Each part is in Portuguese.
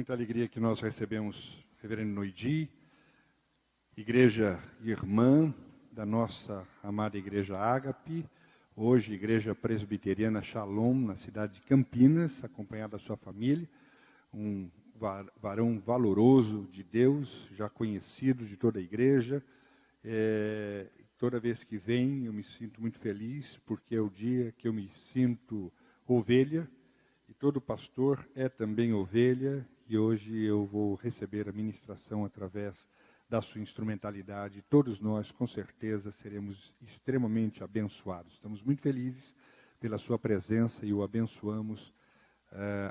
muita alegria que nós recebemos o reverendo Noidi, igreja irmã da nossa amada igreja Ágape, hoje igreja presbiteriana Shalom, na cidade de Campinas, acompanhado da sua família, um varão valoroso de Deus, já conhecido de toda a igreja. Toda vez que vem eu me sinto muito feliz, porque é o dia que eu me sinto ovelha, e todo pastor é também ovelha, e hoje eu vou receber a ministração através da sua instrumentalidade. Todos nós, com certeza, seremos extremamente abençoados. Estamos muito felizes pela sua presença e o abençoamos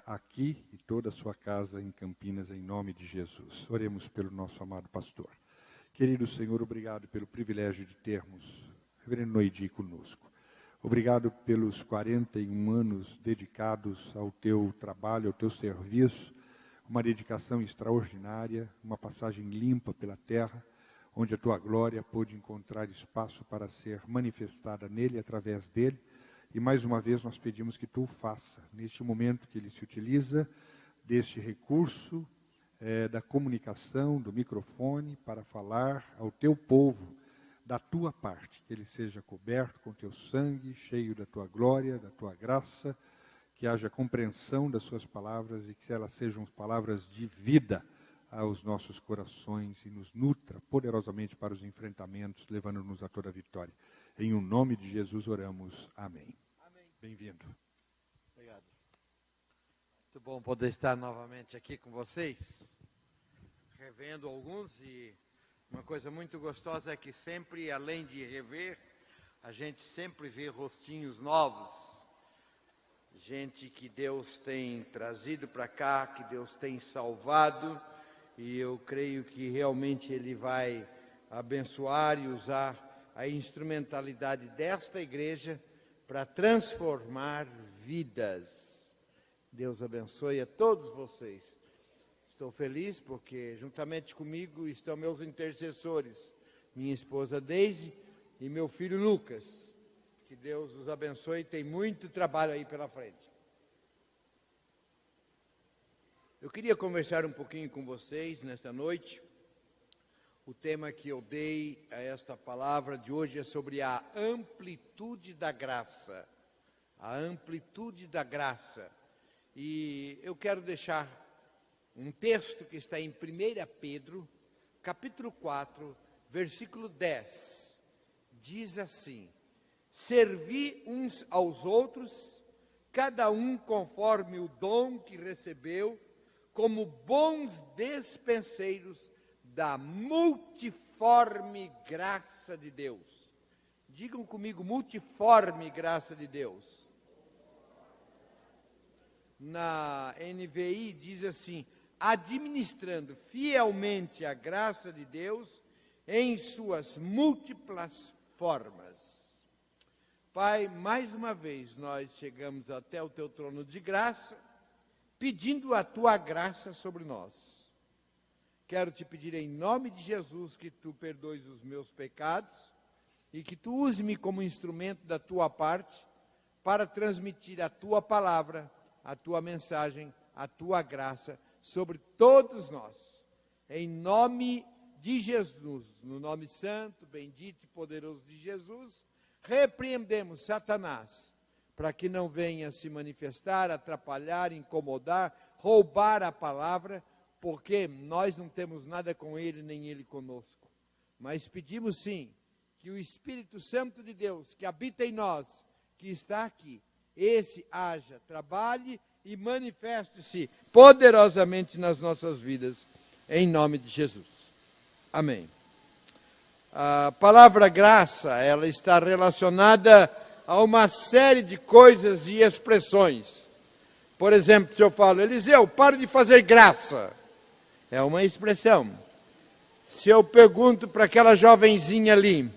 aqui e toda a sua casa em Campinas, em nome de Jesus. Oremos pelo nosso amado pastor. Querido Senhor, obrigado pelo privilégio de termos o reverendo Noidi conosco. Obrigado pelos 41 anos dedicados ao teu trabalho, ao teu serviço, uma dedicação extraordinária, uma passagem limpa pela terra, onde a tua glória pôde encontrar espaço para ser manifestada nele e através dele. E mais uma vez nós pedimos que tu o faça, neste momento que ele se utiliza deste recurso, da comunicação, do microfone, para falar ao teu povo da tua parte, que ele seja coberto com teu sangue, cheio da tua glória, da tua graça, que haja compreensão das suas palavras e que elas sejam palavras de vida aos nossos corações e nos nutra poderosamente para os enfrentamentos, levando-nos a toda a vitória. Em o nome de Jesus oramos. Amém. Amém. Bem-vindo. Obrigado. Muito bom poder estar novamente aqui com vocês, revendo alguns, e uma coisa muito gostosa é que sempre, além de rever, a gente sempre vê rostinhos novos, gente que Deus tem trazido para cá, que Deus tem salvado, e eu creio que realmente Ele vai abençoar e usar a instrumentalidade desta igreja para transformar vidas. Deus abençoe a todos vocês. Estou feliz porque juntamente comigo estão meus intercessores, minha esposa Deise e meu filho Lucas. Que Deus os abençoe, tem muito trabalho aí pela frente. Eu queria conversar um pouquinho com vocês nesta noite. O tema que eu dei a esta palavra de hoje é sobre a amplitude da graça. A amplitude da graça. E eu quero deixar um texto que está em 1 Pedro, capítulo 4, versículo 10. Diz assim: servi uns aos outros, cada um conforme o dom que recebeu, como bons despenseiros da multiforme graça de Deus. Digam comigo, multiforme graça de Deus. Na NVI diz assim: administrando fielmente a graça de Deus em suas múltiplas formas. Pai, mais uma vez nós chegamos até o teu trono de graça, pedindo a tua graça sobre nós. Quero te pedir em nome de Jesus que tu perdoes os meus pecados e que tu use-me como instrumento da tua parte para transmitir a tua palavra, a tua mensagem, a tua graça sobre todos nós. Em nome de Jesus, no nome santo, bendito e poderoso de Jesus, repreendemos Satanás, para que não venha se manifestar, atrapalhar, incomodar, roubar a palavra, porque nós não temos nada com ele, nem ele conosco. Mas pedimos sim, que o Espírito Santo de Deus, que habita em nós, que está aqui, esse haja, trabalhe e manifeste-se poderosamente nas nossas vidas, em nome de Jesus. Amém. A palavra graça, ela está relacionada a uma série de coisas e expressões. Por exemplo, se eu falo, Eliseu, pare de fazer graça, é uma expressão. Se eu pergunto para aquela jovenzinha ali,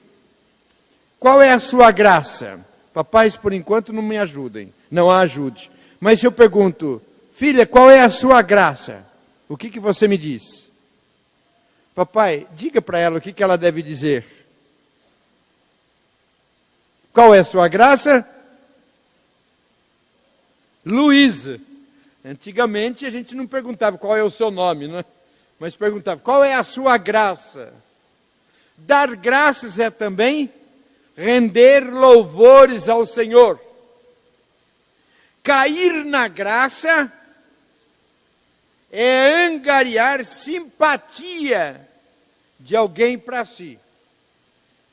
qual é a sua graça? Papais, por enquanto, não me ajudem, não a ajude. Mas se eu pergunto, filha, qual é a sua graça? O que você me diz? Papai, diga para ela o que ela deve dizer. Qual é a sua graça? Luísa. Antigamente a gente não perguntava qual é o seu nome, né? Mas perguntava qual é a sua graça. Dar graças é também render louvores ao Senhor. Cair na graça é angariar simpatia de alguém para si.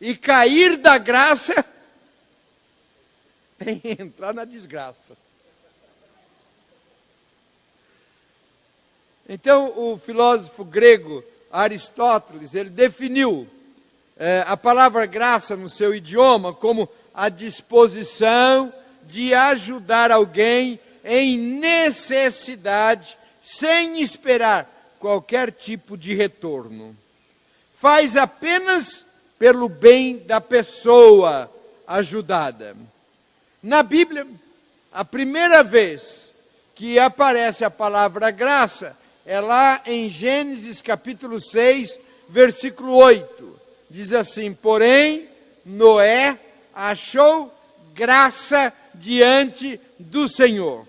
E cair da graça é entrar na desgraça. Então, o filósofo grego Aristóteles, ele definiu a palavra graça no seu idioma como a disposição de ajudar alguém em necessidade, sem esperar qualquer tipo de retorno. Faz apenas pelo bem da pessoa ajudada. Na Bíblia, a primeira vez que aparece a palavra graça é lá em Gênesis capítulo 6, versículo 8. Diz assim: porém, Noé achou graça diante do Senhor.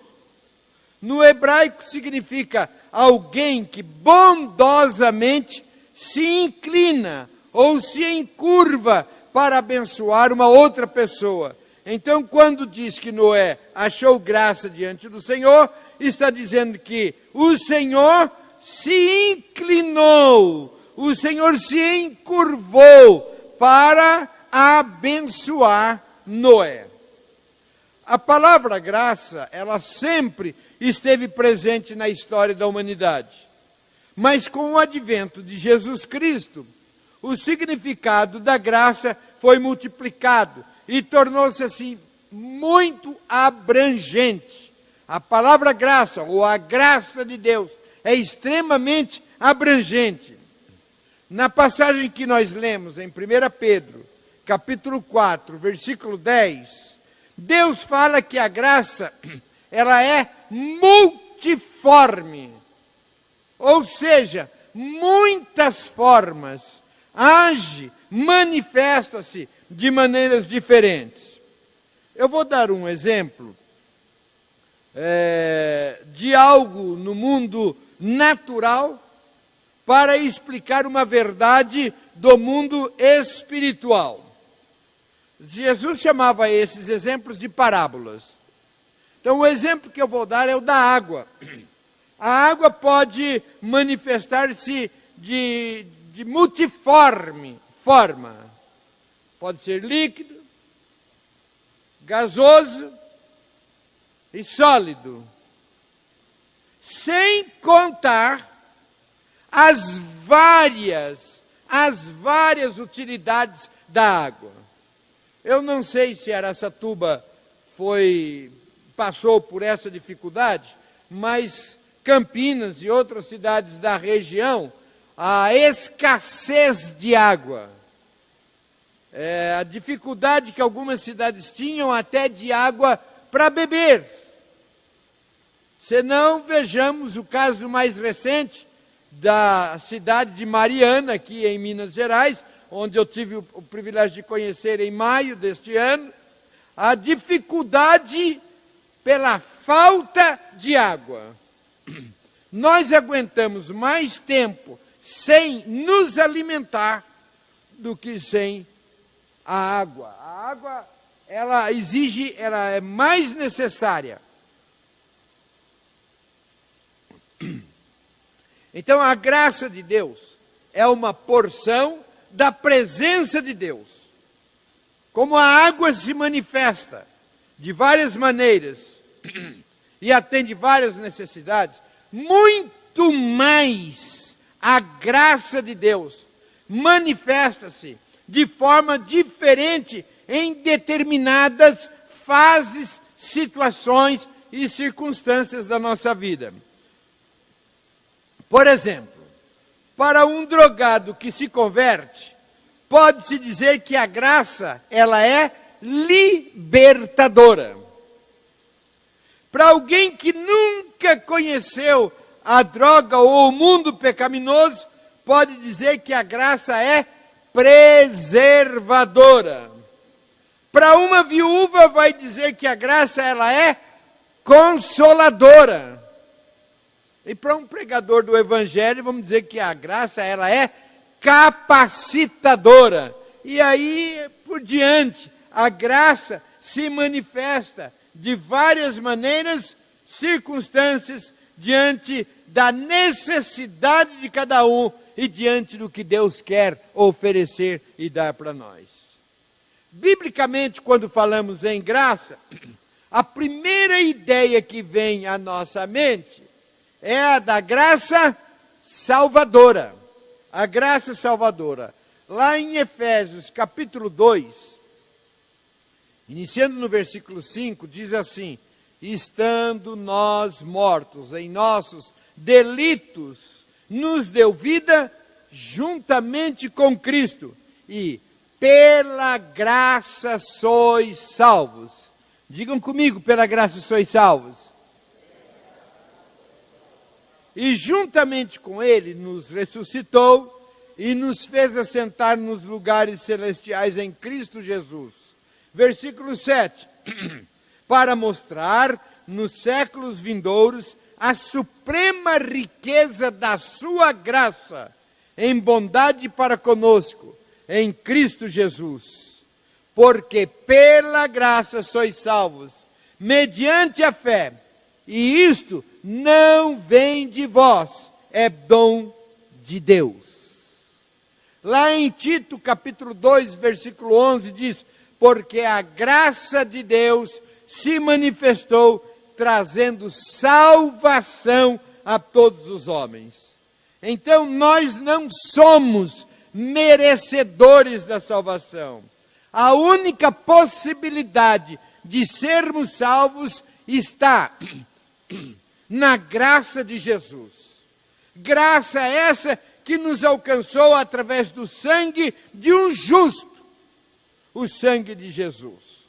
No hebraico significa alguém que bondosamente se inclina ou se encurva para abençoar uma outra pessoa. Então, quando diz que Noé achou graça diante do Senhor, está dizendo que o Senhor se inclinou, o Senhor se encurvou para abençoar Noé. A palavra graça, ela sempre esteve presente na história da humanidade. Mas com o advento de Jesus Cristo, o significado da graça foi multiplicado e tornou-se assim muito abrangente. A palavra graça, ou a graça de Deus, é extremamente abrangente. Na passagem que nós lemos em 1 Pedro, capítulo 4, versículo 10, Deus fala que a graça, ela é multiforme. Ou seja, muitas formas, age, manifesta-se de maneiras diferentes. Eu vou dar um exemplo de algo no mundo natural para explicar uma verdade do mundo espiritual. Jesus chamava esses exemplos de parábolas. Então, o exemplo que eu vou dar é o da água. A água pode manifestar-se de multiforme forma. Pode ser líquido, gasoso e sólido. Sem contar as várias utilidades da água. Eu não sei se Araçatuba passou por essa dificuldade, mas Campinas e outras cidades da região, a escassez de água, a dificuldade que algumas cidades tinham até de água para beber. Se não, vejamos o caso mais recente da cidade de Mariana, aqui em Minas Gerais, onde eu tive o privilégio de conhecer em maio deste ano, a dificuldade pela falta de água. Nós aguentamos mais tempo sem nos alimentar do que sem a água. A água, ela é mais necessária. Então, a graça de Deus é uma porção da presença de Deus. Como a água se manifesta de várias maneiras e atende várias necessidades, muito mais a graça de Deus manifesta-se de forma diferente em determinadas fases, situações e circunstâncias da nossa vida. Por exemplo, para um drogado que se converte, pode-se dizer que a graça, ela é libertadora. Para alguém que nunca conheceu a droga ou o mundo pecaminoso, pode dizer que a graça é preservadora. Para uma viúva, vai dizer que a graça, ela é consoladora. E para um pregador do Evangelho, vamos dizer que a graça, ela é capacitadora. E aí, por diante, a graça se manifesta de várias maneiras, circunstâncias, diante da necessidade de cada um e diante do que Deus quer oferecer e dar para nós. Biblicamente, quando falamos em graça, a primeira ideia que vem à nossa mente é a da graça salvadora. A graça salvadora. Lá em Efésios capítulo 2, iniciando no versículo 5, diz assim: estando nós mortos em nossos delitos, nos deu vida juntamente com Cristo, e pela graça sois salvos. Digam comigo, pela graça sois salvos. E juntamente com Ele nos ressuscitou e nos fez assentar nos lugares celestiais em Cristo Jesus. Versículo 7. Para mostrar nos séculos vindouros a suprema riqueza da sua graça, em bondade para conosco, em Cristo Jesus. Porque pela graça sois salvos, mediante a fé, e isto não vem de vós, é dom de Deus. Lá em Tito, capítulo 2, versículo 11, diz: porque a graça de Deus se manifestou, trazendo salvação a todos os homens. Então, nós não somos merecedores da salvação. A única possibilidade de sermos salvos está na graça de Jesus. Graça essa que nos alcançou através do sangue de um justo, o sangue de Jesus.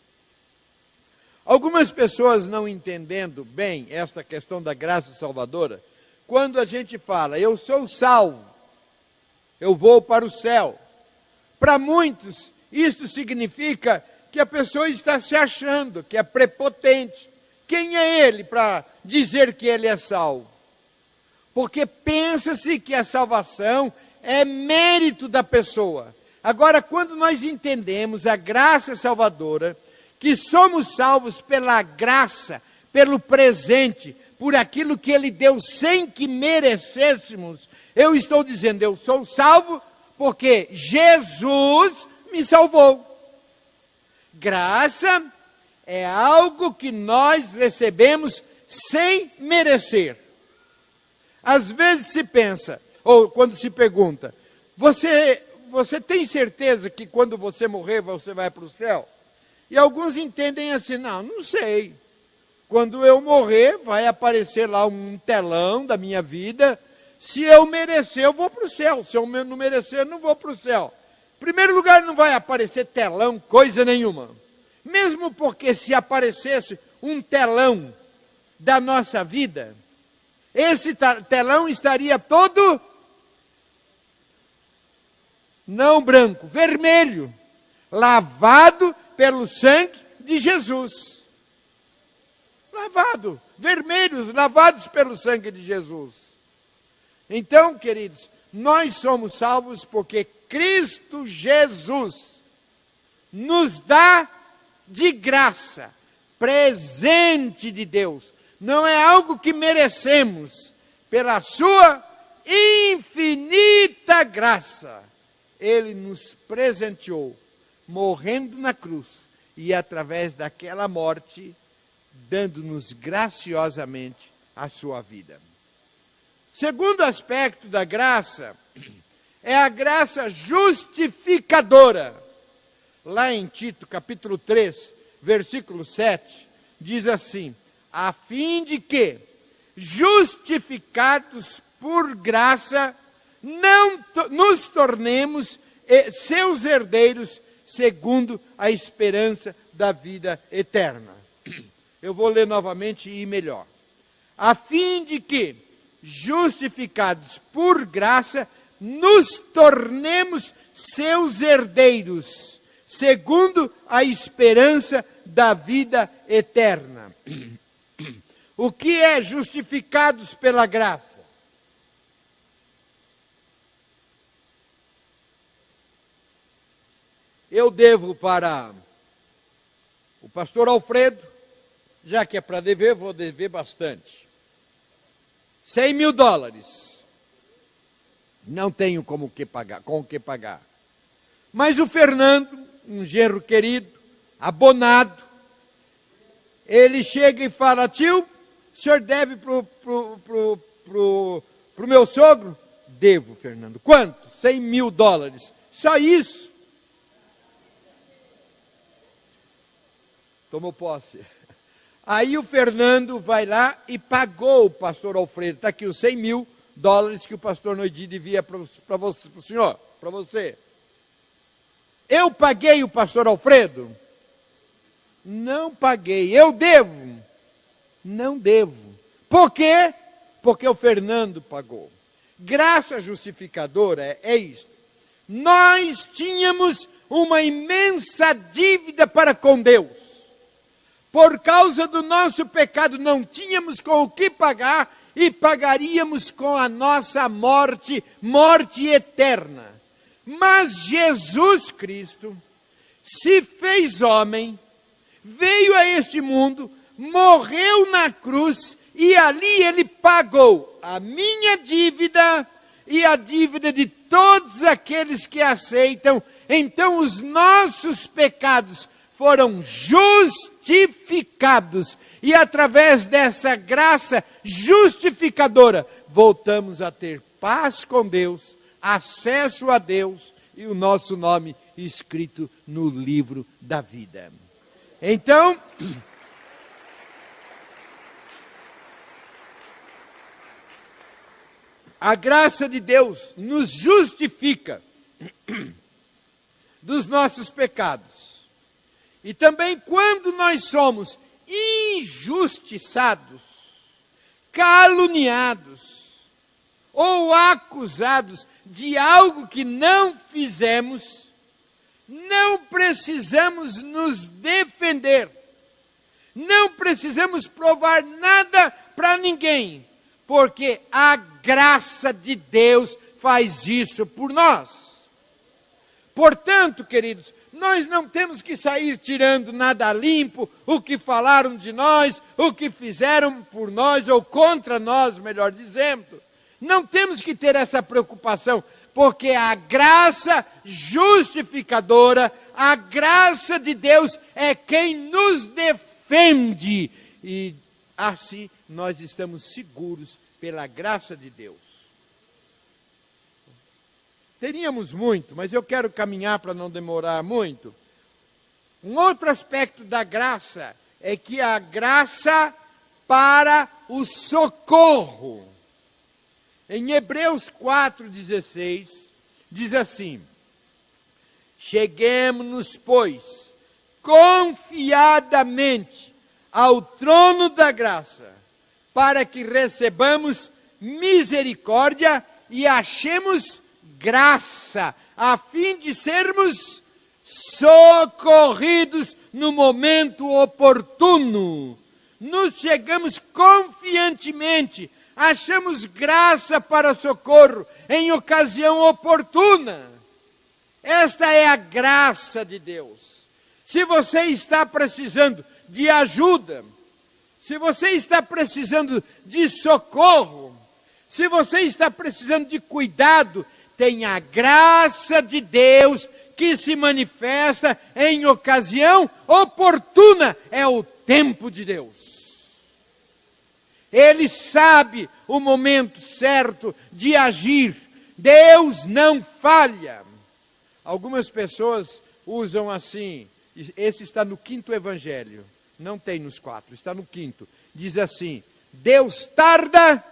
Algumas pessoas não entendendo bem esta questão da graça salvadora, quando a gente fala, eu sou salvo, eu vou para o céu. Para muitos, isso significa que a pessoa está se achando, que é prepotente. Quem é ele para dizer que ele é salvo? Porque pensa-se que a salvação é mérito da pessoa. Agora, quando nós entendemos a graça salvadora, que somos salvos pela graça, pelo presente, por aquilo que Ele deu sem que merecêssemos, eu estou dizendo, eu sou salvo porque Jesus me salvou. Graça é algo que nós recebemos sem merecer. Às vezes se pensa, ou quando se pergunta, você tem certeza que quando você morrer você vai para o céu? E alguns entendem assim, não sei. Quando eu morrer vai aparecer lá um telão da minha vida. Se eu merecer eu vou para o céu, se eu não merecer não vou para o céu. Em primeiro lugar não vai aparecer telão, coisa nenhuma. Mesmo porque se aparecesse um telão da nossa vida, esse telão estaria todo, não branco, vermelho, lavado pelo sangue de Jesus. Lavado, vermelhos, lavados pelo sangue de Jesus. Então, queridos, nós somos salvos porque Cristo Jesus nos dá de graça, presente de Deus. Não é algo que merecemos, pela sua infinita graça. Ele nos presenteou, morrendo na cruz, e através daquela morte, dando-nos graciosamente a sua vida. Segundo aspecto da graça, é a graça justificadora. Lá em Tito, capítulo 3, versículo 7, diz assim: a fim de que, justificados por graça, não nos tornemos seus herdeiros, segundo a esperança da vida eterna. Eu vou ler novamente e melhor. A fim de que, justificados por graça, nos tornemos seus herdeiros, segundo a esperança da vida eterna. O que é justificados pela graça? Eu devo para o pastor Alfredo, já que é para dever, vou dever bastante. $100.000. Não tenho com o que pagar. Mas o Fernando, um genro querido, abonado, ele chega e fala: tio, o senhor deve pro meu sogro? Devo, Fernando. Quanto? $100.000. Só isso. Tomou posse. Aí o Fernando vai lá e pagou o pastor Alfredo. Está aqui os $100.000 que o pastor Noidi devia para você, para o senhor, para você. Eu paguei o pastor Alfredo? Não paguei. Eu devo? Não devo. Por quê? Porque o Fernando pagou. Graça justificadora é isto. Nós tínhamos uma imensa dívida para com Deus. Por causa do nosso pecado, não tínhamos com o que pagar e pagaríamos com a nossa morte, morte eterna. Mas Jesus Cristo se fez homem, veio a este mundo, morreu na cruz e ali ele pagou a minha dívida e a dívida de todos aqueles que aceitam. Então os nossos pecados foram justificados e através dessa graça justificadora voltamos a ter paz com Deus, acesso a Deus e o nosso nome escrito no livro da vida. Então, a graça de Deus nos justifica dos nossos pecados. E também quando nós somos injustiçados, caluniados ou acusados de algo que não fizemos, não precisamos nos defender, não precisamos provar nada para ninguém, porque a graça de Deus faz isso por nós. Portanto, queridos, nós não temos que sair tirando nada limpo, o que falaram de nós, o que fizeram por nós ou contra nós, melhor dizendo. Não temos que ter essa preocupação, porque a graça justificadora, a graça de Deus é quem nos defende. E assim nós estamos seguros pela graça de Deus. Teríamos muito, mas eu quero caminhar para não demorar muito. Um outro aspecto da graça é que a graça para o socorro. Em Hebreus 4,16, diz assim: cheguemo-nos, pois, confiadamente ao trono da graça, para que recebamos misericórdia e achemos graça, a fim de sermos socorridos no momento oportuno. Nos chegamos confiantemente, achamos graça para socorro em ocasião oportuna. Esta é a graça de Deus. Se você está precisando de ajuda, se você está precisando de socorro, se você está precisando de cuidado, tem a graça de Deus que se manifesta em ocasião oportuna. É o tempo de Deus. Ele sabe o momento certo de agir. Deus não falha. Algumas pessoas usam assim, esse está no 5º evangelho, não tem nos 4, está no 5º. Diz assim: Deus tarda,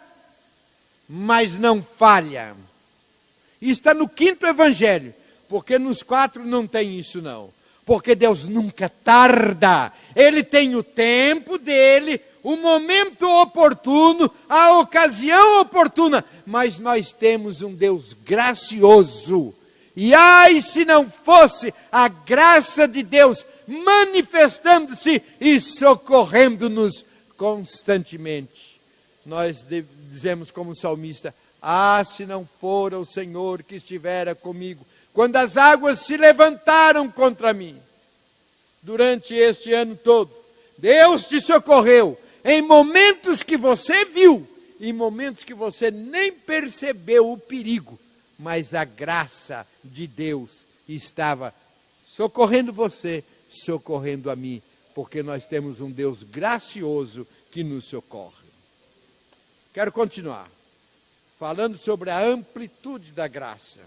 mas não falha. Está no 5º evangelho, porque nos 4 não tem isso não. Porque Deus nunca tarda, Ele tem o tempo dele, o momento oportuno, a ocasião oportuna, mas nós temos um Deus gracioso. E ai, se não fosse a graça de Deus manifestando-se e socorrendo-nos constantemente. Nós dizemos como salmista: se não fora o Senhor que estivera comigo, quando as águas se levantaram contra mim. Durante este ano todo, Deus te socorreu em momentos que você viu, em momentos que você nem percebeu o perigo, mas a graça de Deus estava socorrendo você, socorrendo a mim, porque nós temos um Deus gracioso que nos socorre. Quero continuar falando sobre a amplitude da graça.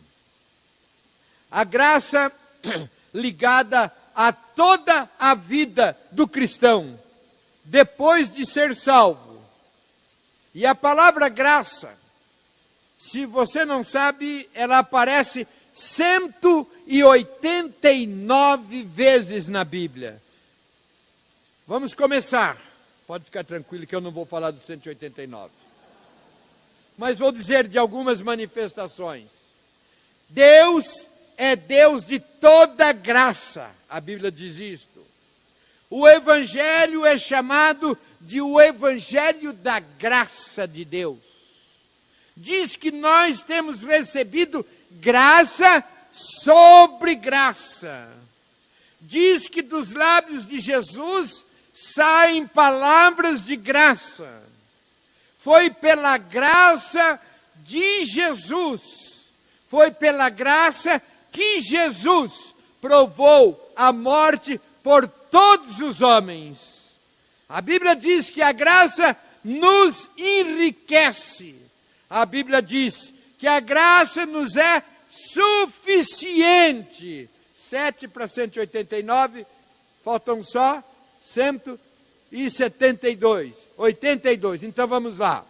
A graça ligada a toda a vida do cristão, depois de ser salvo. E a palavra graça, se você não sabe, ela aparece 189 vezes na Bíblia. Vamos começar. Pode ficar tranquilo que eu não vou falar dos 189. Mas vou dizer de algumas manifestações. Deus é Deus de toda graça. A Bíblia diz isto. O Evangelho é chamado de o Evangelho da graça de Deus. Diz que nós temos recebido graça sobre graça. Diz que dos lábios de Jesus saem palavras de graça. Foi pela graça de Jesus, foi pela graça que Jesus provou a morte por todos os homens. A Bíblia diz que a graça nos enriquece. A Bíblia diz que a graça nos é suficiente. 7 para 189, faltam só 172, 82. Então vamos lá.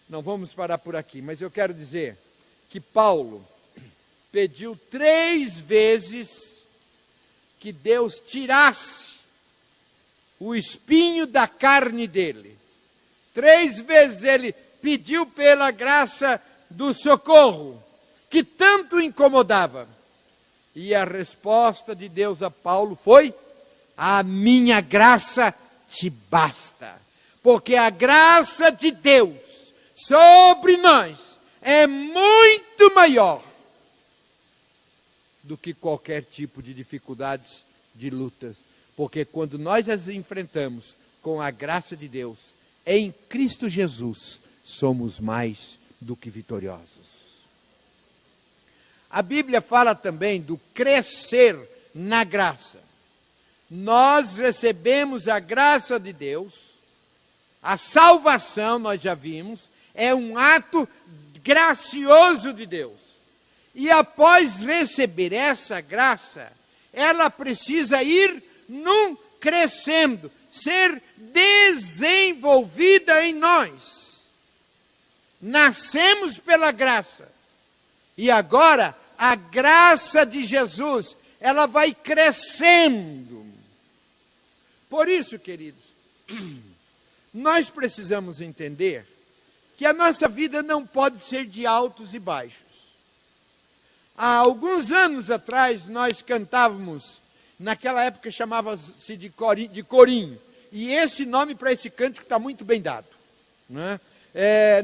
Não vamos parar por aqui, mas eu quero dizer que Paulo pediu 3 vezes que Deus tirasse o espinho da carne dele. 3 vezes ele pediu pela graça do socorro, que tanto incomodava. E a resposta de Deus a Paulo foi: a minha graça te basta. Porque a graça de Deus sobre nós é muito maior do que qualquer tipo de dificuldades, de lutas. Porque quando nós as enfrentamos com a graça de Deus, em Cristo Jesus, somos mais do que vitoriosos. A Bíblia fala também do crescer na graça. Nós recebemos a graça de Deus, a salvação, nós já vimos, é um ato gracioso de Deus. E após receber essa graça, ela precisa ir crescendo, ser desenvolvida em nós. Nascemos pela graça. E agora, a graça de Jesus, ela vai crescendo. Por isso, queridos, nós precisamos entender que a nossa vida não pode ser de altos e baixos. Há alguns anos atrás, nós cantávamos, naquela época chamava-se de corinho, e esse nome para esse cântico está muito bem dado. Né?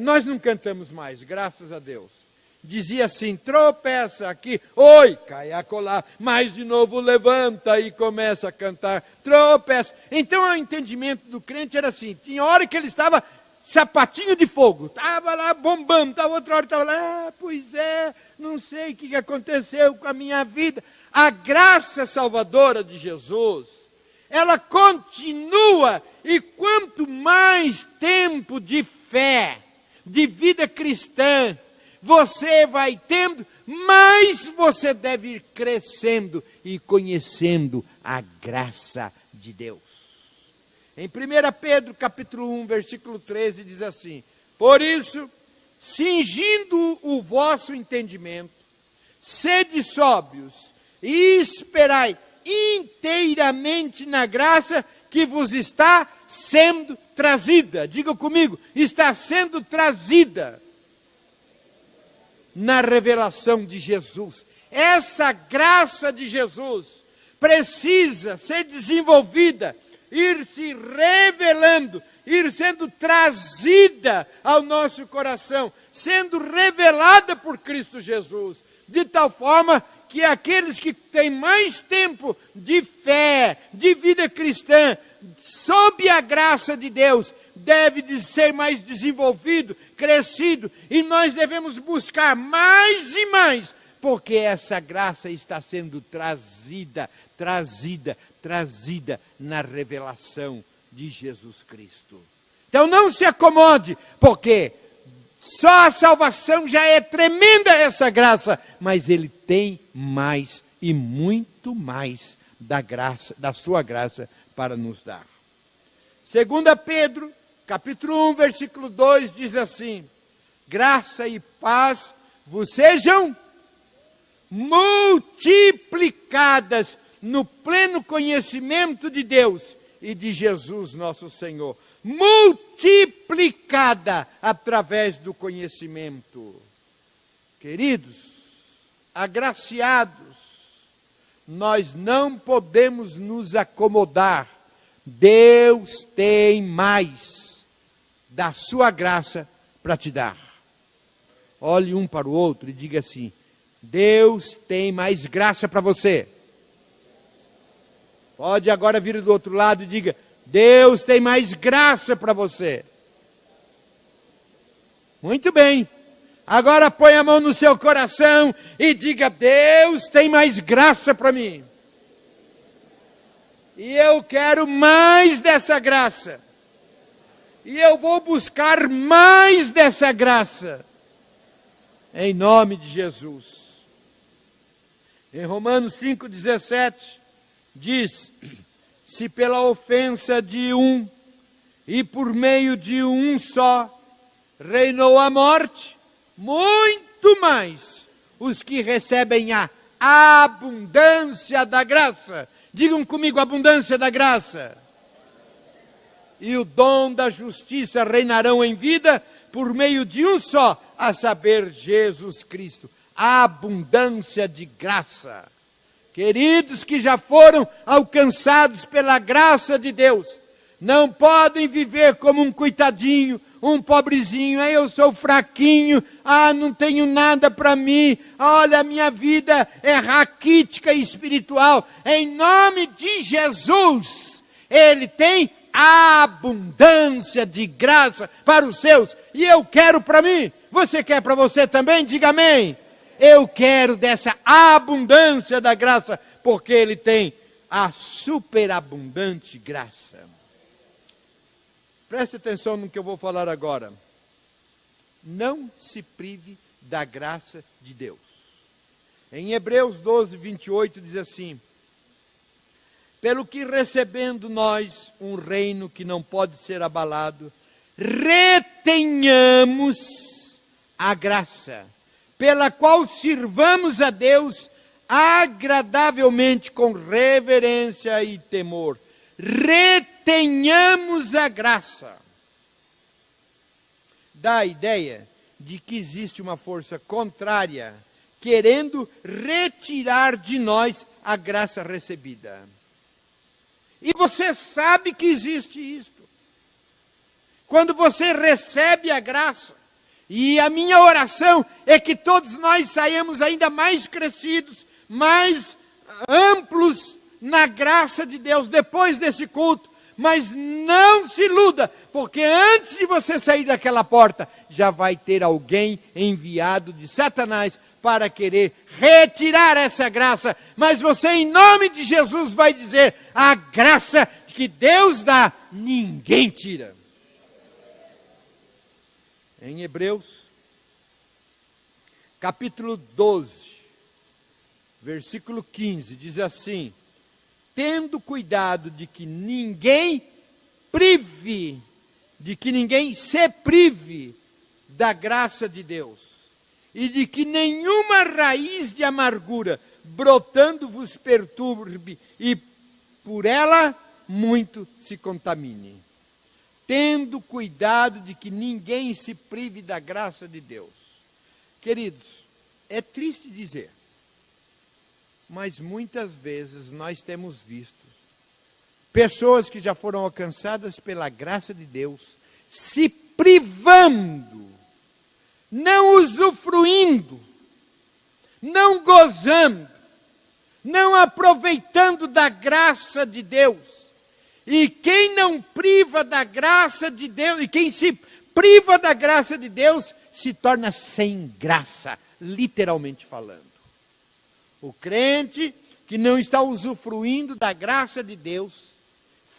Nós não cantamos mais, graças a Deus. Dizia assim: tropeça aqui, oi, cai acolá, mas de novo levanta e começa a cantar, tropeça. Então o entendimento do crente era assim: tinha hora que ele estava sapatinho de fogo, estava lá bombando, outra hora estava lá, pois é, não sei o que aconteceu com a minha vida. A graça salvadora de Jesus, ela continua, e quanto mais tempo de fé, de vida cristã, você vai tendo, mais você deve ir crescendo e conhecendo a graça de Deus. Em 1 Pedro capítulo 1, versículo 13, diz assim: por isso, cingindo o vosso entendimento, sede sóbrios e esperai inteiramente na graça que vos está sendo trazida. Diga comigo, está sendo trazida na revelação de Jesus. Essa graça de Jesus precisa ser desenvolvida ir se revelando, ir sendo trazida ao nosso coração, sendo revelada por Cristo Jesus, de tal forma que aqueles que têm mais tempo de fé, de vida cristã, sob a graça de Deus, deve de ser mais desenvolvido, crescido, e nós devemos buscar mais e mais, porque essa graça está sendo trazida na revelação de Jesus Cristo. Então não se acomode, porque só a salvação já é tremenda essa graça, mas Ele tem mais e muito mais da graça, da sua graça para nos dar. 2 Pedro, capítulo 1, versículo 2, diz assim: graça e paz vos sejam multiplicadas no pleno conhecimento de Deus e de Jesus nosso Senhor. Multiplicada através do conhecimento. Queridos, agraciados, nós não podemos nos acomodar. Deus tem mais da sua graça para te dar. Olhe um para o outro e diga assim: Deus tem mais graça para você. Pode agora vir do outro lado e diga: Deus tem mais graça para você. Muito bem. Agora põe a mão no seu coração e diga: Deus tem mais graça para mim. E eu quero mais dessa graça. E eu vou buscar mais dessa graça. Em nome de Jesus. Em Romanos 5,17, diz: se pela ofensa de um, e por meio de um só, reinou a morte, muito mais os que recebem a abundância da graça. Digam comigo: abundância da graça. E o dom da justiça reinarão em vida por meio de um só, a saber, Jesus Cristo. A abundância de graça. Queridos que já foram alcançados pela graça de Deus, não podem viver como um coitadinho, um pobrezinho. Eu sou fraquinho, não tenho nada para mim, olha, a minha vida é raquítica e espiritual. Em nome de Jesus, Ele tem abundância de graça para os seus, e eu quero para mim. Você quer para você também? Diga amém. Eu quero dessa abundância da graça, porque Ele tem a superabundante graça. Preste atenção no que eu vou falar agora. Não se prive da graça de Deus. Em Hebreus 12, 28 diz assim: pelo que recebendo nós um reino que não pode ser abalado, retenhamos a graça, pela qual sirvamos a Deus agradavelmente com reverência e temor. Retenhamos a graça. Dá a ideia de que existe uma força contrária, querendo retirar de nós a graça recebida. E você sabe que existe isto. Quando você recebe a graça, e a minha oração é que todos nós saímos ainda mais crescidos, mais amplos na graça de Deus depois desse culto. Mas não se iluda, porque antes de você sair daquela porta, já vai ter alguém enviado de Satanás para querer retirar essa graça. Mas você, em nome de Jesus, vai dizer: a graça que Deus dá, ninguém tira. Em Hebreus, capítulo 12, versículo 15, diz assim: tendo cuidado de que ninguém se prive da graça de Deus, e de que nenhuma raiz de amargura brotando vos perturbe, e por ela muito se contamine. Tendo cuidado de que ninguém se prive da graça de Deus. Queridos, é triste dizer, mas muitas vezes nós temos visto pessoas que já foram alcançadas pela graça de Deus, se privando, não usufruindo, não gozando, não aproveitando da graça de Deus. E quem não priva da graça de Deus, e quem se priva da graça de Deus, se torna sem graça, literalmente falando. O crente que não está usufruindo da graça de Deus,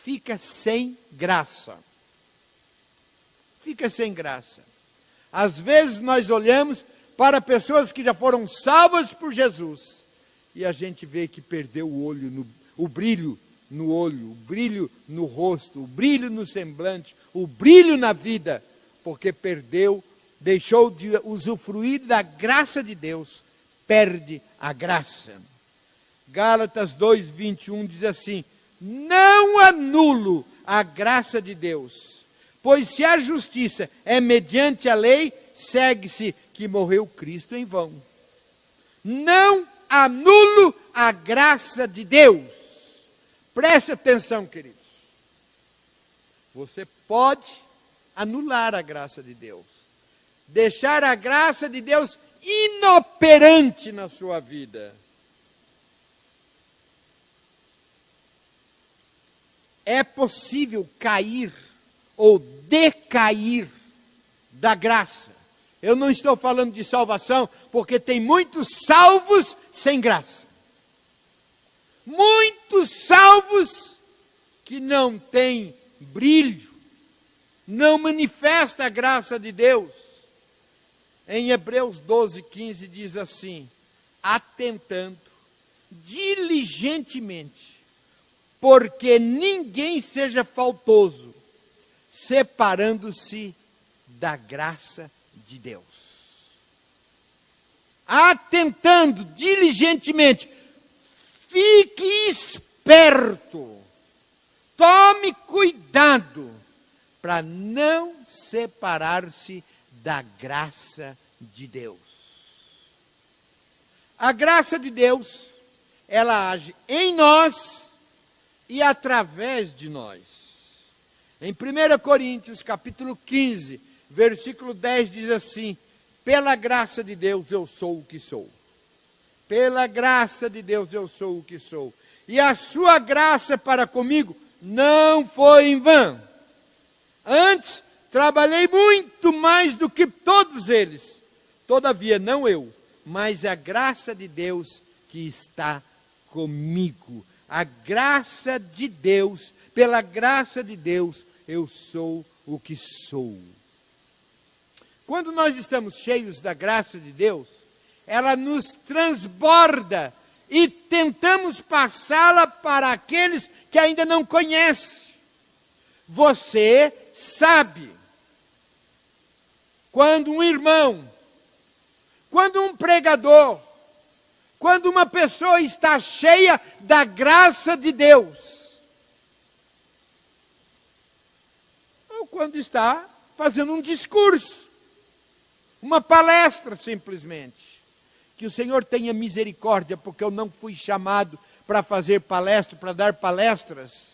fica sem graça. Fica sem graça. Às vezes nós olhamos para pessoas que já foram salvas por Jesus, e a gente vê que perdeu o brilho no olho, o brilho no rosto, o brilho no semblante, o brilho na vida, porque deixou de usufruir da graça de Deus, perde a graça. Gálatas 2:21 diz assim: não anulo a graça de Deus, pois se a justiça é mediante a lei, segue-se que morreu Cristo em vão. Não anulo a graça de Deus. Preste atenção, queridos. Você pode anular a graça de Deus, deixar a graça de Deus inoperante na sua vida. É possível cair ou decair da graça. Eu não estou falando de salvação, porque tem muitos salvos sem graça. Muitos salvos que não têm brilho, não manifesta a graça de Deus. Em Hebreus 12:15 diz assim: atentando diligentemente, porque ninguém seja faltoso, separando-se da graça de Deus. Atentando diligentemente, fique esperto, tome cuidado para não separar-se da graça de Deus. A graça de Deus, ela age em nós e através de nós. Em 1 Coríntios, capítulo 15, versículo 10, diz assim: pela graça de Deus eu sou o que sou. Pela graça de Deus eu sou o que sou. E a sua graça para comigo não foi em vão. Antes, trabalhei muito mais do que todos eles. Todavia, não eu, mas a graça de Deus que está comigo. A graça de Deus, pela graça de Deus, eu sou o que sou. Quando nós estamos cheios da graça de Deus, ela nos transborda e tentamos passá-la para aqueles que ainda não conhecem. Você sabe, quando um irmão, quando um pregador, quando uma pessoa está cheia da graça de Deus, ou quando está fazendo um discurso, uma palestra simplesmente. Que o Senhor tenha misericórdia, porque eu não fui chamado para fazer palestra, para dar palestras,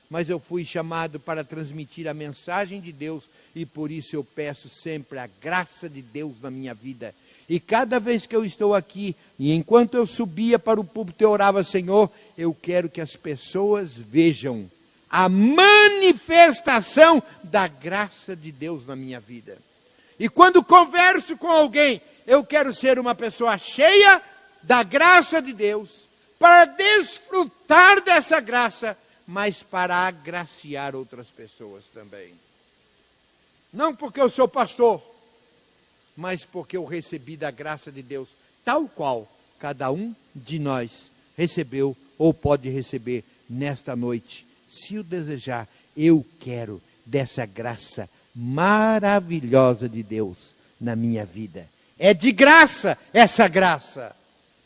mas eu fui chamado para transmitir a mensagem de Deus, e por isso eu peço sempre a graça de Deus na minha vida. E cada vez que eu estou aqui, e enquanto eu subia para o púlpito e orava: Senhor, eu quero que as pessoas vejam a manifestação da graça de Deus na minha vida. E quando converso com alguém, eu quero ser uma pessoa cheia da graça de Deus, para desfrutar dessa graça, mas para agraciar outras pessoas também. Não porque eu sou pastor, mas porque eu recebi da graça de Deus, tal qual cada um de nós recebeu ou pode receber nesta noite. Se o desejar, eu quero dessa graça maravilhosa de Deus na minha vida. É de graça essa graça.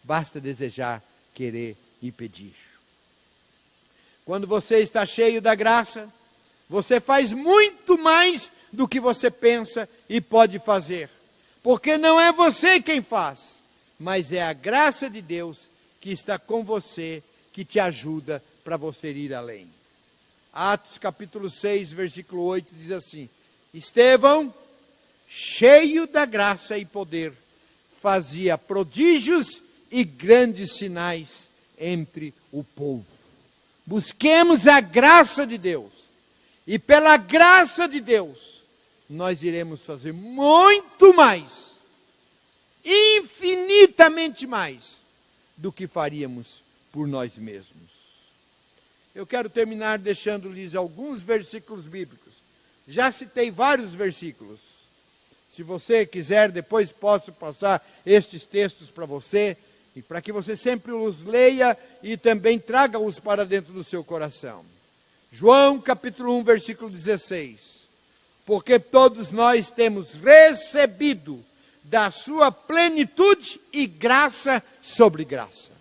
Basta desejar, querer e pedir. Quando você está cheio da graça, você faz muito mais do que você pensa e pode fazer. Porque não é você quem faz, mas é a graça de Deus que está com você, que te ajuda para você ir além. Atos capítulo 6, versículo 8, diz assim: Estevão, cheio da graça e poder, fazia prodígios e grandes sinais entre o povo. Busquemos a graça de Deus, e pela graça de Deus, nós iremos fazer muito mais, infinitamente mais, do que faríamos por nós mesmos. Eu quero terminar deixando-lhes alguns versículos bíblicos. Já citei vários versículos. Se você quiser, depois posso passar estes textos para você, e para que você sempre os leia e também traga-os para dentro do seu coração. João capítulo 1, versículo 16. Porque todos nós temos recebido da sua plenitude e graça sobre graça.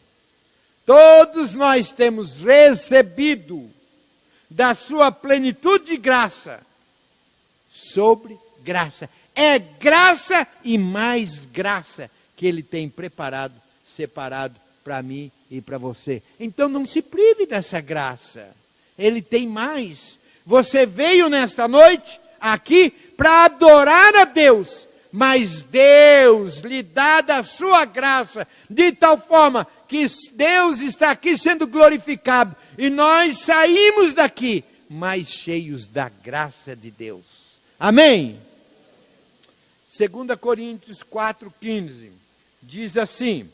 Todos nós temos recebido da sua plenitude e graça sobre graça. É graça e mais graça que Ele tem preparado, separado para mim e para você. Então não se prive dessa graça. Ele tem mais. Você veio nesta noite aqui para adorar a Deus, mas Deus lhe dá da sua graça de tal forma que Deus está aqui sendo glorificado e nós saímos daqui mais cheios da graça de Deus. Amém? 2 Coríntios 4,15 diz assim: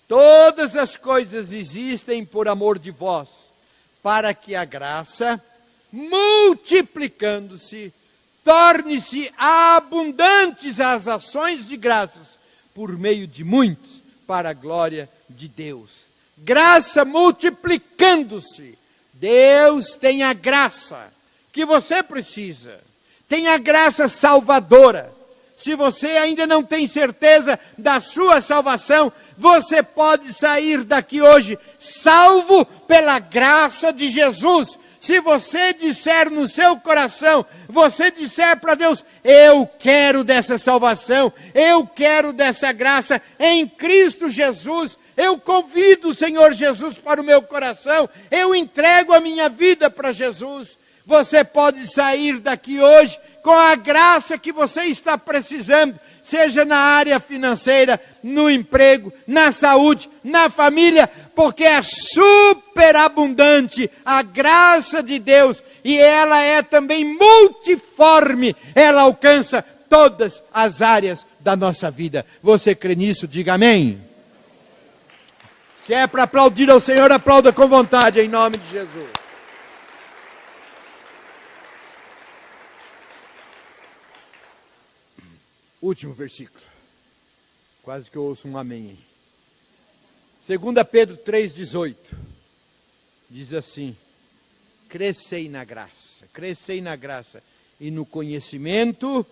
Todas as coisas existem por amor de vós, para que a graça, multiplicando-se, torne-se abundantes as ações de graças, por meio de muitos, para a glória de Deus. Graça multiplicando-se. Deus tem a graça que você precisa. Tem a graça salvadora. Se você ainda não tem certeza da sua salvação, você pode sair daqui hoje salvo pela graça de Jesus. Se você disser no seu coração, você disser para Deus: eu quero dessa salvação, eu quero dessa graça em Cristo Jesus, eu convido o Senhor Jesus para o meu coração, eu entrego a minha vida para Jesus. Você pode sair daqui hoje com a graça que você está precisando, seja na área financeira, no emprego, na saúde, na família, porque é superabundante a graça de Deus e ela é também multiforme, ela alcança todas as áreas da nossa vida. Você crê nisso? Diga amém. Se é para aplaudir ao Senhor, aplauda com vontade, em nome de Jesus. Último versículo. Quase que eu ouço um amém. 2 Pedro 3,18. Diz assim: crescei na graça e no conhecimento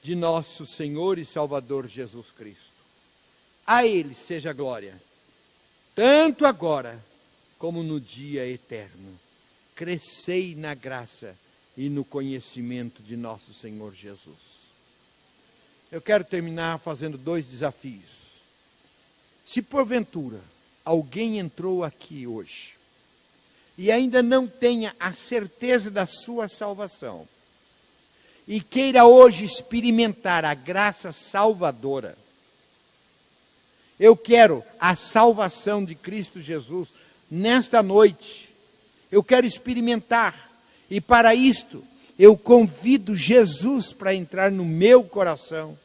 de nosso Senhor e Salvador Jesus Cristo. A Ele seja glória, tanto agora como no dia eterno. Crescei na graça e no conhecimento de nosso Senhor Jesus. Eu quero terminar fazendo 2 desafios. Se porventura alguém entrou aqui hoje e ainda não tenha a certeza da sua salvação e queira hoje experimentar a graça salvadora, eu quero a salvação de Cristo Jesus nesta noite. Eu quero experimentar, e para isto eu convido Jesus para entrar no meu coração.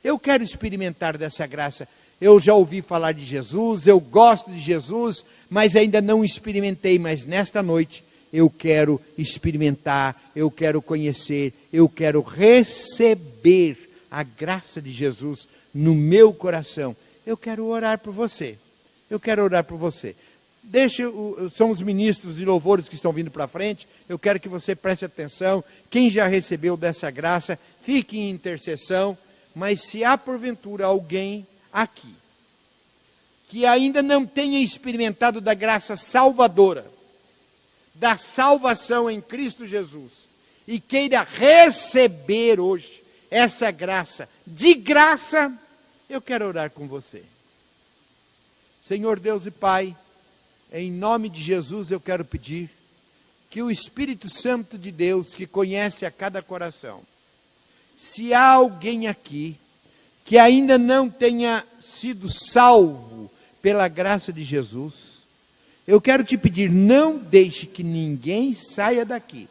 Eu quero experimentar dessa graça. Eu já ouvi falar de Jesus, eu gosto de Jesus, mas ainda não experimentei. Mas nesta noite eu quero experimentar, eu quero conhecer, eu quero receber a graça de Jesus no meu coração. Eu quero orar por você. Eu quero orar por você. São os ministros de louvores que estão vindo para frente. Eu quero que você preste atenção. Quem já recebeu dessa graça, fique em intercessão. Mas se há porventura alguém aqui que ainda não tenha experimentado da graça salvadora, da salvação em Cristo Jesus, e queira receber hoje essa graça, de graça, eu quero orar com você. Senhor Deus e Pai, Em nome de Jesus eu quero pedir que o Espírito Santo de Deus, que conhece a cada coração, se há alguém aqui que ainda não tenha sido salvo pela graça de Jesus, eu quero te pedir, não deixe que ninguém saia daqui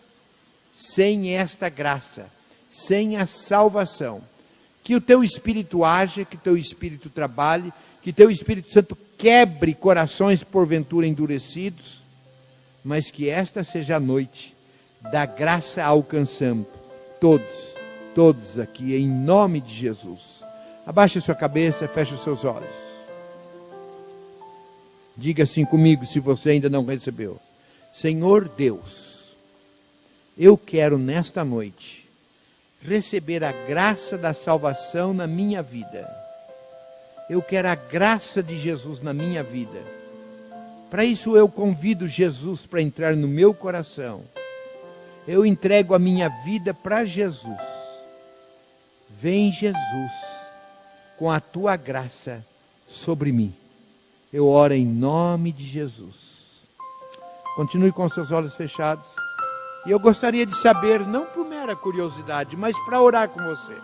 sem esta graça, sem a salvação. Que o teu Espírito haja, que o teu Espírito trabalhe, que teu Espírito Santo quebre corações porventura endurecidos, mas que esta seja a noite da graça alcançando todos aqui, em nome de Jesus. Abaixe a sua cabeça, feche os seus olhos. Diga assim comigo, se você ainda não recebeu. Senhor Deus, eu quero nesta noite receber a graça da salvação na minha vida. Eu quero a graça de Jesus na minha vida. Para isso eu convido Jesus para entrar no meu coração. Eu entrego a minha vida para Jesus. Vem Jesus, com a tua graça sobre mim. Eu oro em nome de Jesus. Continue com seus olhos fechados. E eu gostaria de saber, não por mera curiosidade, mas para orar com você.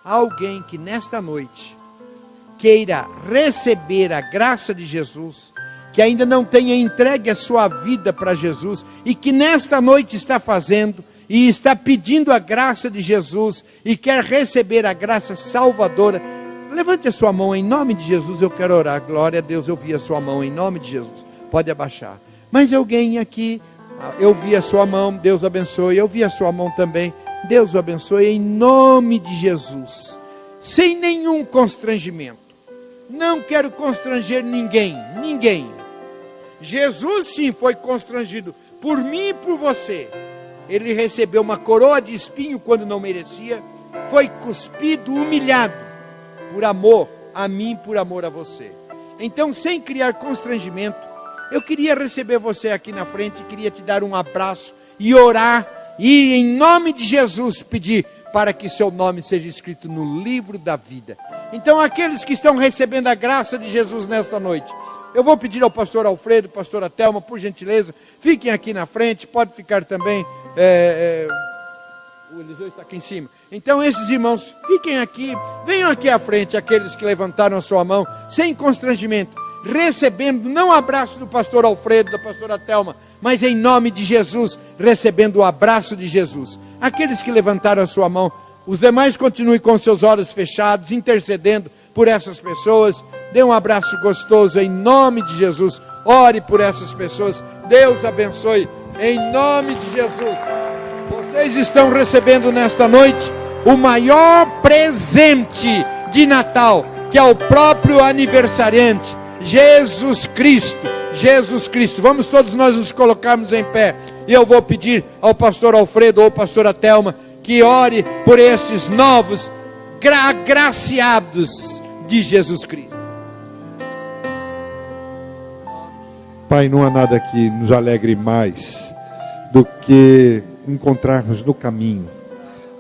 Há alguém que nesta noite queira receber a graça de Jesus, que ainda não tenha entregue a sua vida para Jesus, e que nesta noite está fazendo, e está pedindo a graça de Jesus, e quer receber a graça salvadora. Levante a sua mão em nome de Jesus, eu quero orar. Glória a Deus, eu vi a sua mão em nome de Jesus. Pode abaixar. Mas alguém aqui, eu vi a sua mão, Deus abençoe. Eu vi a sua mão também, Deus o abençoe em nome de Jesus. Sem nenhum constrangimento. Não quero constranger ninguém. Jesus sim foi constrangido por mim e por você. Ele recebeu uma coroa de espinho quando não merecia. Foi cuspido, humilhado, por amor a mim, por amor a você. Então, sem criar constrangimento, eu queria receber você aqui na frente, queria te dar um abraço e orar, e em nome de Jesus pedir para que seu nome seja escrito no livro da vida. Então, aqueles que estão recebendo a graça de Jesus nesta noite, eu vou pedir ao pastor Alfredo, pastora Thelma, por gentileza, fiquem aqui na frente, pode ficar também, o Eliseu está aqui em cima. Então esses irmãos, fiquem aqui, venham aqui à frente, aqueles que levantaram a sua mão, sem constrangimento, recebendo, não o abraço do pastor Alfredo, da pastora Thelma, mas em nome de Jesus, recebendo o abraço de Jesus. Aqueles que levantaram a sua mão, os demais continuem com seus olhos fechados, intercedendo por essas pessoas. Dê um abraço gostoso em nome de Jesus. Ore por essas pessoas. Deus abençoe em nome de Jesus. Vocês estão recebendo nesta noite o maior presente de Natal, que é o próprio aniversariante, Jesus Cristo. Jesus Cristo. Vamos todos nós nos colocarmos em pé. E eu vou pedir ao pastor Alfredo ou pastora Thelma que ore por estes novos agraciados de Jesus Cristo. Pai, não há nada que nos alegre mais do que encontrarmos no caminho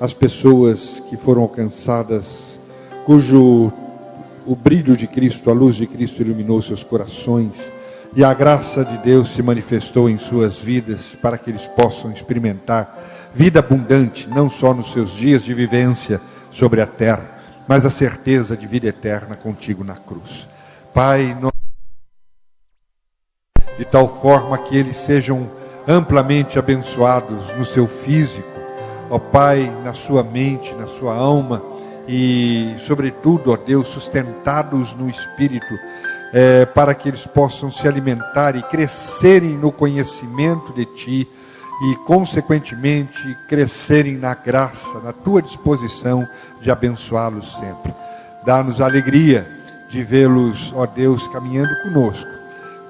as pessoas que foram alcançadas, cujo o brilho de Cristo, a luz de Cristo iluminou seus corações, e a graça de Deus se manifestou em suas vidas, para que eles possam experimentar vida abundante, não só nos seus dias de vivência sobre a terra, mas a certeza de vida eterna contigo na cruz. Pai, de tal forma que eles sejam amplamente abençoados no seu físico, ó Pai, na sua mente, na sua alma, e sobretudo, ó Deus, sustentados no Espírito, para que eles possam se alimentar e crescerem no conhecimento de Ti, e consequentemente crescerem na graça, na Tua disposição de abençoá-los sempre. Dá-nos a alegria de vê-los, ó Deus, caminhando conosco.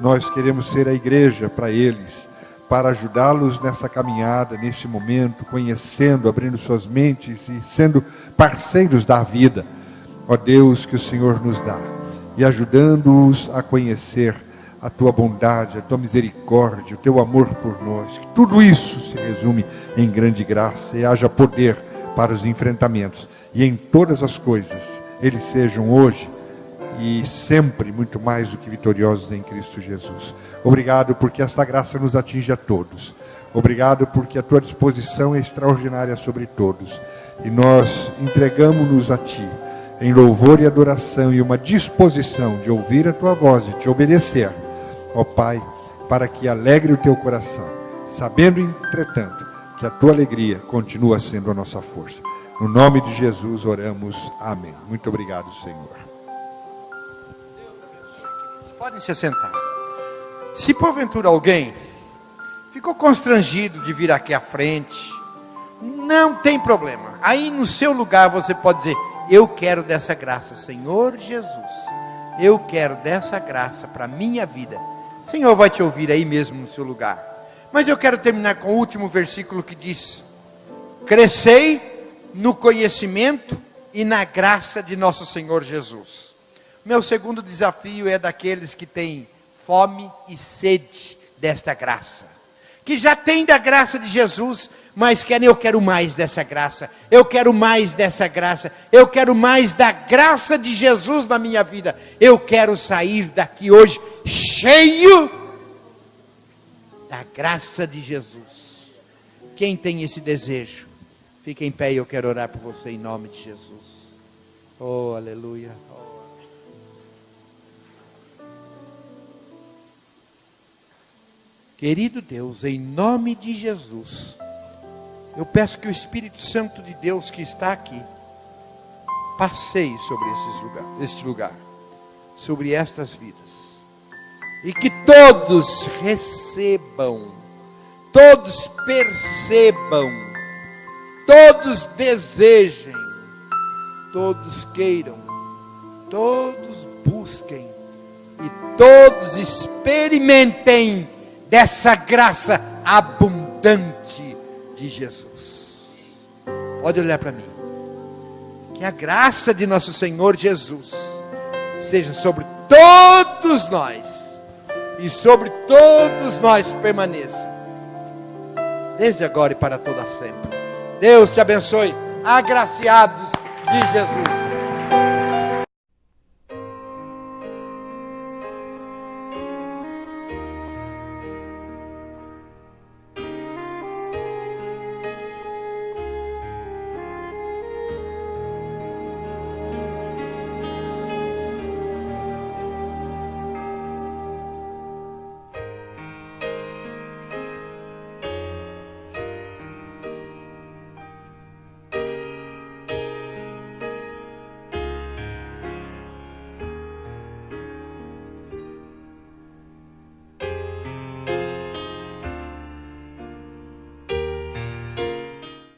Nós queremos ser a igreja para eles, para ajudá-los nessa caminhada, nesse momento, conhecendo, abrindo suas mentes e sendo parceiros da vida, ó Deus, que o Senhor nos dá, e ajudando-os a conhecer a Tua bondade, a Tua misericórdia, o Teu amor por nós. Que tudo isso se resume em grande graça e haja poder para os enfrentamentos, e em todas as coisas eles sejam hoje e sempre muito mais do que vitoriosos em Cristo Jesus. Obrigado porque esta graça nos atinge a todos. Obrigado porque a tua disposição é extraordinária sobre todos. E nós entregamos-nos a ti em louvor e adoração e uma disposição de ouvir a tua voz e te obedecer, ó Pai, para que alegre o teu coração, sabendo, entretanto, que a tua alegria continua sendo a nossa força. No nome de Jesus oramos. Amém. Muito obrigado, Senhor. Podem se assentar. Se porventura alguém ficou constrangido de vir aqui à frente, não tem problema. Aí no seu lugar você pode dizer: eu quero dessa graça, Senhor Jesus. Eu quero dessa graça para a minha vida. O Senhor vai te ouvir aí mesmo no seu lugar. Mas eu quero terminar com o último versículo que diz: crescei no conhecimento e na graça de nosso Senhor Jesus. Meu segundo desafio é daqueles que têm fome e sede desta graça, que já tem da graça de Jesus, mas querem: eu quero mais dessa graça, eu quero mais dessa graça, eu quero mais da graça de Jesus na minha vida. Eu quero sair daqui hoje cheio da graça de Jesus. Quem tem esse desejo, fique em pé e eu quero orar por você em nome de Jesus. Oh, aleluia. Querido Deus, em nome de Jesus, eu peço que o Espírito Santo de Deus que está aqui passeie sobre este lugar, sobre estas vidas, e que todos recebam, todos percebam, todos desejem, todos queiram, todos busquem e todos experimentem dessa graça abundante de Jesus. Pode olhar para mim. Que a graça de nosso Senhor Jesus seja sobre todos nós e sobre todos nós permaneça, desde agora e para toda sempre. Deus te abençoe, agraciados de Jesus.